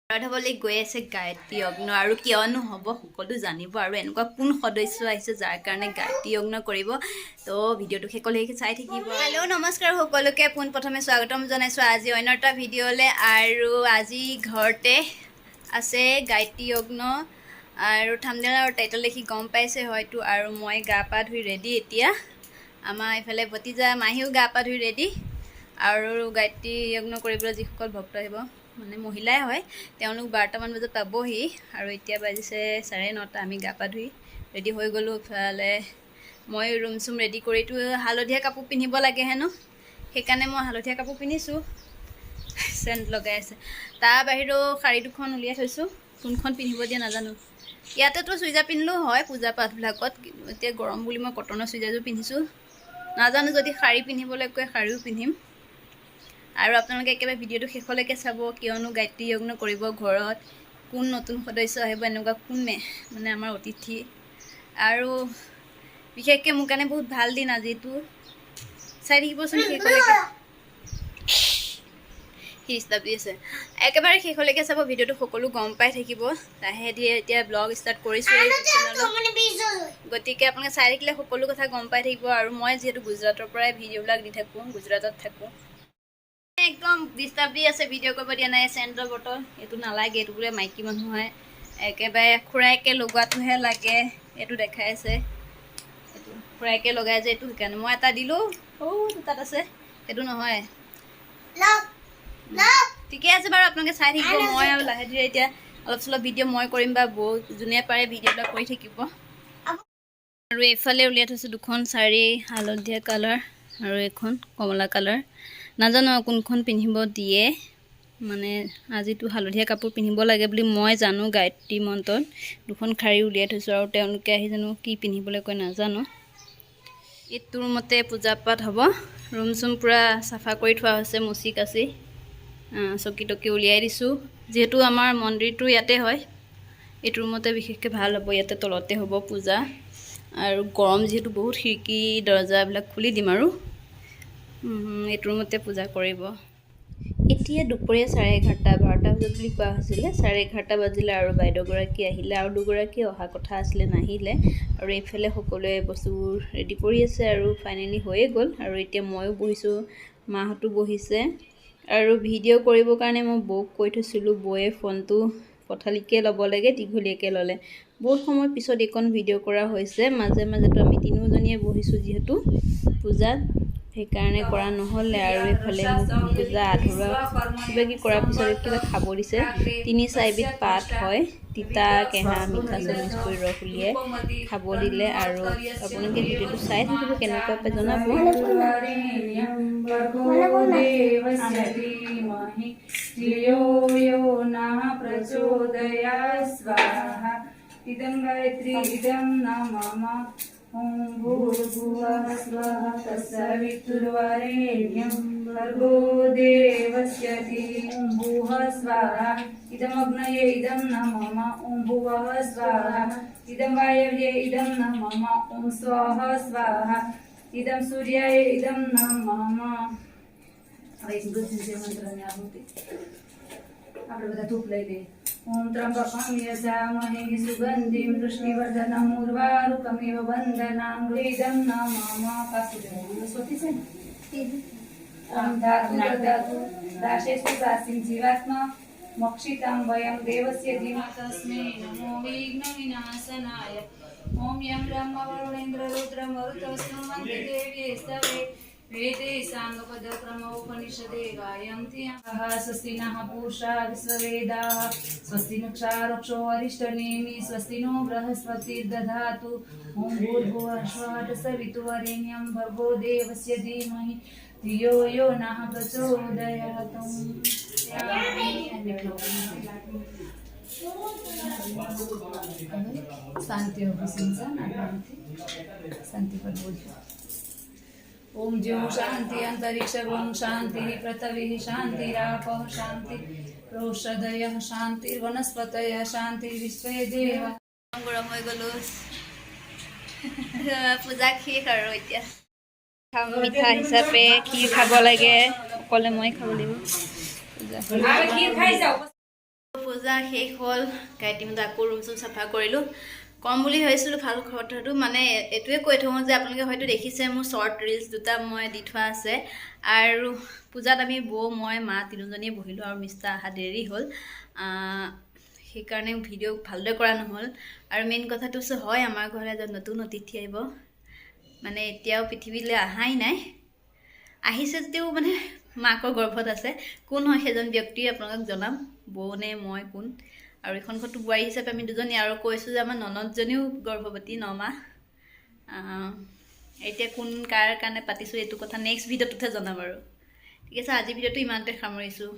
ৰাধাবলৈ গৈ আছে গায়ত্ৰী যজ্ঞ আৰু কিয়নো হ'ব সকলো জানিব আৰু এনেকুৱা কোন সদস্য আহিছে যাৰ কাৰণে গায়ত্ৰী যজ্ঞ কৰিব তো ভিডিঅ'টো শেষলৈকে চাই থাকিব। হেল্ল' নমস্কাৰ সকলোকে পোনপ্ৰথমে স্বাগতম জনাইছোঁ আজি অন্য এটা ভিডিঅ'লৈ। আৰু আজি ঘৰতে আছে গায়ত্ৰী যজ্ঞ আৰু থাম্বনেইল আৰু টাইটেল দেখি গম পাইছে হয়তো। আৰু মই গা পা ধুই ৰেডি এতিয়া, আমাৰ এইফালে ভতিজা মাহীও গা পা ধুই ৰেডি। আৰু গায়ত্ৰী যজ্ঞ কৰিবলৈ যিসকল ভক্ত আহিব মানে মহিলাই হয় তেওঁলোক 12টামান বজাত পাবহি। আৰু এতিয়া বাজিছে 9:30। আমি গা পা ধুই ৰেডি হৈ গ'লোঁ। ইফালে মই ৰুম চুম ৰেডি কৰিতো হালধীয়া কাপোৰ পিন্ধিব লাগে হেনো, সেইকাৰণে মই হালধীয়া কাপোৰ পিন্ধিছোঁ। চেণ্ট লগাই আছে। তাৰ বাহিৰেও শাৰী দুখন উলিয়াই থৈছোঁ, কোনখন পিন্ধিব দিয়ে নাজানো। ইয়াতেতো চুইজাৰ পিন্ধিলেও হয় পূজা পাঠবিলাকত, এতিয়া গৰম বুলি মই কটনৰ চুইজাৰযোৰ পিন্ধিছোঁ। নাজানো যদি শাৰী পিন্ধিবলৈ কয় শাৰীও পিন্ধিম। আৰু আপোনালোকে একেবাৰে ভিডিঅ'টো শেষলৈকে চাব, কিয়নো গায়ত্ৰী যজ্ঞ কৰিব ঘৰত, কোন নতুন সদস্য আহিব, এনেকুৱা কোন মানে আমাৰ অতিথি। আৰু বিশেষকৈ মোৰ কাৰণে বহুত ভাল দিন আজিটো, চাই থাকিবচোন শেষলৈকে। ডিষ্টাৰ্ব দি আছে, একেবাৰে শেষলৈকে চাব ভিডিঅ'টো, সকলো গম পাই থাকিব। লাহে ধীৰে এতিয়া ব্লগ ষ্টাৰ্ট কৰিছোঁ এই চেনেলত, গতিকে আপোনালোকে চাই থাকিলে সকলো কথা গম পাই থাকিব। আৰু মই যিহেতু গুজৰাটৰ পৰাই ভিডিঅ'বিলাক দি থাকোঁ, গুজৰাটত থাকোঁ, একদম ডিষ্টাৰ্ব দি আছে, ভিডিঅ' কৰিব দিয়া নাই। চেণ্টৰ বটল এইটো নালাগে, এইটো বোলে মাইকী মানুহ হয়, একেবাৰে খুৰাইকে লগোৱাটোহে লাগে। এইটো দেখাই আছে, এইটো খুৰাইকে লগাই যে, এইটো সেইকাৰণে মই এটা দিলোঁ। তাত আছে, সেইটো নহয়। ঠিকে আছে বাৰু, আপোনালোকে চাই থাকিব। মই আৰু লাহে ধীৰে এতিয়া অলপ চলপ ভিডিঅ' মই কৰিম বা বৌ যোনে পাৰে ভিডিঅ'বিলাক কৰি থাকিব। আৰু এইফালে উলিয়াই থৈছোঁ দুখন শাৰী, হালধীয়া কালাৰ আৰু এখন কমলা কালাৰ। নাজানো কোনখন পিন্ধিব দিয়ে, মানে আজিতো হালধীয়া কাপোৰ পিন্ধিব লাগে বুলি মই জানো। গায়ত্ৰী মন্ত্ৰত দুখন শাৰী উলিয়াই থৈছোঁ, আৰু তেওঁলোকে আহি জানো কি পিন্ধিবলৈ কয় নাজানো। এইটো ৰুমতে পূজা পাঠ হ'ব। ৰুম চুম পূৰা চাফা কৰি থোৱা হৈছে, মুচি কাচি চকী টকী উলিয়াই দিছোঁ। যিহেতু আমাৰ মন্দিৰটো ইয়াতে হয়, এইটো ৰুমতে বিশেষকৈ ভাল হ'ব, ইয়াতে তলতে হ'ব পূজা। আৰু গৰম যিহেতু বহুত, খিৰিকী দৰ্জাবিলাক খুলি দিম আৰু এইটো ৰুমতে পূজা কৰিব। এতিয়া দুপৰীয়া 11:30, 12টা বজাত বুলি কোৱা হৈছিলে, 11:30 বাজিলে। আৰু বাইদেউগৰাকী আহিলে, আৰু দুগৰাকী অহা কথা আছিলে, নাহিলে। আৰু এইফালে সকলোৱে বস্তুবোৰ ৰেডি কৰি আছে, আৰু ফাইনেলি হৈয়ে গ'ল। আৰু এতিয়া ময়ো বহিছোঁ, মাহঁতো বহিছে। আৰু ভিডিঅ' কৰিবৰ কাৰণে মই বৌক কৈ থৈছিলোঁ, বৌয়ে ফোনটো পথালিকৈ ল'ব লাগে, দীঘলীয়াকৈ ল'লে। বহুত সময় পিছত এইকণ ভিডিঅ' কৰা হৈছে। মাজে মাজেতো আমি তিনিওজনীয়ে বহিছোঁ যিহেতু পূজাত, সেইকাৰণে কৰা নহ'লে। আৰু এইফালে মোক পূজা আধৰুৱা কিবা কিবি কৰাৰ পিছত কিবা খাব দিছে। 3-4 বিধ পাত হয়, তিতা কেঁহা মিঠা চব মিক্স কৰি ৰস উলিয়াই খাব দিলে। আৰু আপোনালোকে ভিডিঅ'টো চাই থাকিব, কেনেকুৱা পাই জনাব। इदं गायत्री इदं नमः ॐ भूर्भुवः स्वः तत्सवितुर्वरेण्यं भर्गो देवस्य धीमहि स्वाहा इदमग्नये इदं नमः ॐ भुवः स्वाहा इदं वायव्ये इदं नमः ॐ स्वः स्वाहा इदं सूर्याय इदं नमः। एक मृत्युंजय मंत्राने आहुति આપણે બધા ધૂપ લઈ લઈએ. ओम त्र्यंबकं यजामहे सुगन्धिं पुष्टिवर्धनम् उर्वारुकमिव बन्धनान् मृदं नमः काकुदेवस्वती से ओम धातु ददातु दाशेषु दासीं जीवात्मा मोक्षितं वयं देवस्य धीमहि तस्मै नमो विघ्नविनाशनाय ओम यं ब्रह्म वरुणेन्द्र रुद्र मरुतस्तुमन्ति देवी स्तवे वेदे सांगपदक्रमोपनिषदे गायन्ति स्वस्ति नः पूषा विश्ववेदाः स्वस्ति नक्षारक्षो अरिष्टनेमि स्वस्ति नो बृहस्पतिर्दधातु ॐ भूर्भुवः स्वः तत्सवितुर्वरेण्यं भर्गो देवस्य धीमहि धियो यो नः प्रचोदयात्। शांति शांति पर बोलिए। ओम ज्यो शांति अंतरिक्ष ओम शांति पृथ्वी शांतिरापः शांति रोषधयः शांति वनस्पतयः शांति विश्वे देव। गरम হৈ গলো পূজা শেষ আৰু এতিয়া মিঠা হিচাপে ক্ষীৰ খাব লাগে, অকলে মই খাব লাগিব। পূজা পূজা শেষ হ'ল গায়ত্ৰী মন্দিৰ আকৌ ৰুম চুম চাফা কৰিলোঁ কম বুলি ভাবিছিলোঁ ভাল কথাটো মানে এইটোৱে কৈ থওঁ যে আপোনালোকে হয়তো দেখিছে মোৰ শ্বৰ্ট ৰিলছ দুটা মই দি থোৱা আছে আৰু পূজাত আমি বৌ মই মা তিনিজনীয়ে বহিলোঁ আৰু মিষ্টা অহা দেৰি হ'ল সেইকাৰণে ভিডিঅ' ভালদৰে কৰা নহ'ল আৰু মেইন কথাটো হয় আমাৰ ঘৰলৈ এজন নতুন অতিথি আহিব মানে এতিয়াও পৃথিৱীলৈ অহাই নাই আহিছে যদিও মানে মাকৰ গৰ্ভত আছে কোন হয় সেইজন ব্যক্তি আপোনালোকক জনাম বৌ নে মই কোন আৰু এখন ঘৰটো বোৱাৰী হিচাপে আমি দুজনী আৰু কৈছোঁ যে আমাৰ ননদজনীও গৰ্ভৱতী 9 মাহ এতিয়া কোন কাৰ কাৰণে পাতিছোঁ এইটো কথা নেক্সট ভিডিঅ'টোতহে জনাম আৰু ঠিক আছে আজি ভিডিঅ'টো ইমানতে সামৰিছোঁ